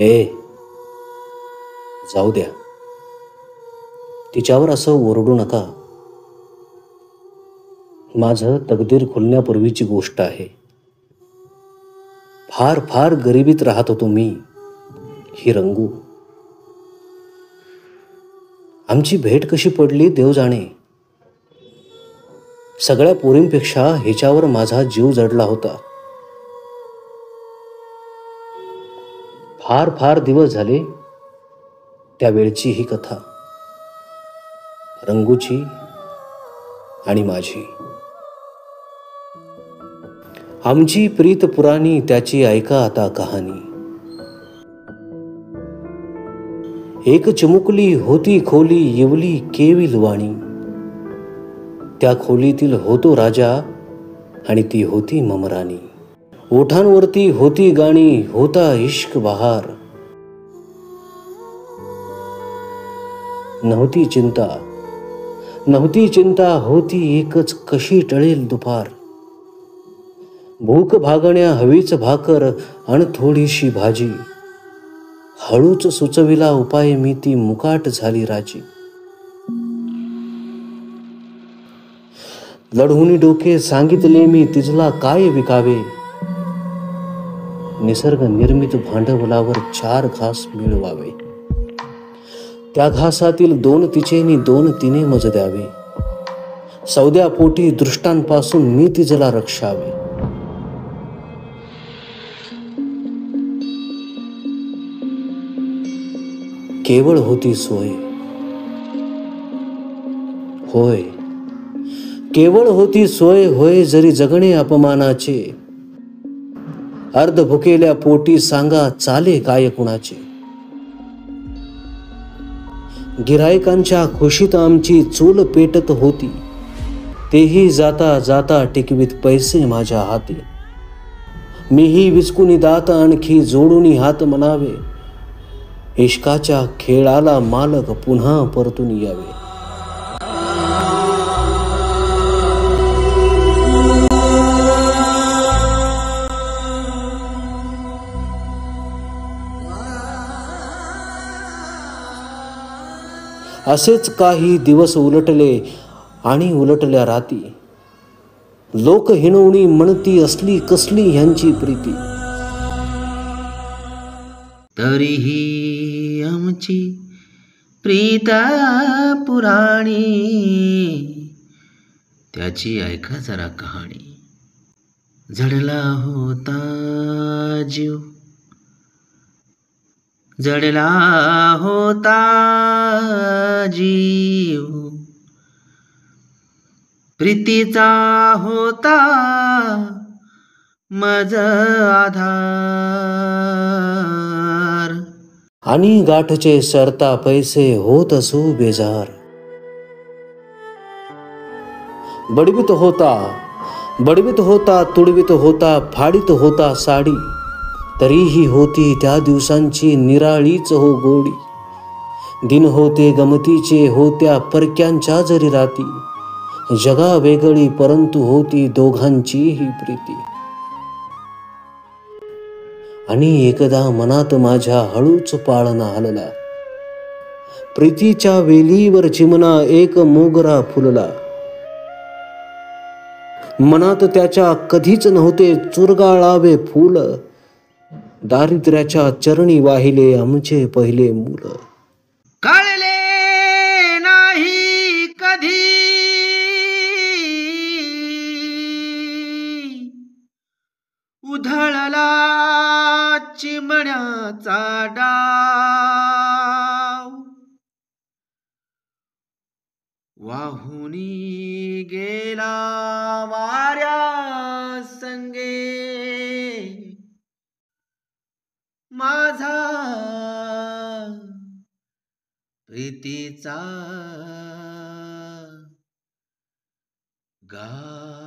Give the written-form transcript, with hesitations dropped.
ए, जाऊ द्या. तिच्यावर असं ओरडू नका. माझं तकदीर खुलण्यापूर्वीची गोष्ट आहे. फार फार गरिबीत राहत होतो मी. ही रंगू. आमची भेट कशी पडली देव जाणे. सगळ्या पोरींपेक्षा हिच्यावर माझा जीव जडला होता. फार फार दिवस झाले त्यावेळची ही कथा, रंगूची आणि माझी. आमची प्रीत पुराणी, त्याची ऐका आता कहाणी. एक चिमुकली होती खोली, येवली केविल वाणी. त्या खोलीतील होतो राजा आणि ती होती ममराणी. ओठांवरती होती गाणी, होता इश्क बहार. नव्हती चिंता, नव्हती चिंता, होती एकच कशी टळेल दुपार. भूक भागण्या हवीच भाकर अन थोडीशी भाजी. हळूच सुचविला उपाय मी, ती मुकाट झाली राजी. लढवून डोके सांगितले मी, तिजला काय विकावे. निसर्ग निर्मित भांडवलावर 4 घास मिळवावे. त्या घासातील 2 तिचेनी 2 तिने मज द्यावे. सौद्यापोटी दृष्टांपासून मी तिजला रक्षावे. केवळ होती सोय, होय केवळ होती सोय, होय जरी जगणे अपमानाचे. अर्ध भुकेल्या पोटी सांगा चाले काय कुणाचे. गिरायकांच्या खुशीत आमची चूल पेटत होती. तेही जाता जाता टिकवीत पैसे माझ्या हाती. मीही विचकुनी दात आणखी जोडूनी हात म्हणावे. इश्काच्या खेळाला मालक पुन्हा परतून यावे. असेच काही दिवस उलटले आणि उलटल्या राती. लोक हिणवणी म्हणती, असली कसली ह्यांची प्रीती. तरीही आमची प्रीता पुराणी, त्याची ऐका जरा कहाणी. जडला होता जीव, जडला होता जीव. प्रीतीचा होता मज आधार. आणि गाठचे सरता पैसे होत असो बेजार. बडवीत होता, बडवीत होता, तुडवीत होता, फाडीत होता साडी. तरीही होती त्या दिवसांची निराळीच हो गोडी. दिन होते गमतीचे, होत्या परक्यांच्या जरी राती. जगा वेगळी परंतु होती दोघांचीही प्रीती. आणि एकदा मनात माझ्या हळूच पाळणा हलला. प्रीतीच्या वेलीवर चिमणा एक मोगरा फुलला. मनात त्याच्या कधीच नव्हते चुरगाळावे फूल. दारिद्र्याच्या चरणी वाहिले आमचे पहिले मूल. कळले नाही कधी उधळला चिमण्याचा डाव. वाहुनी गेला वाऱ्या संगे माझा प्रीतीचा गाव.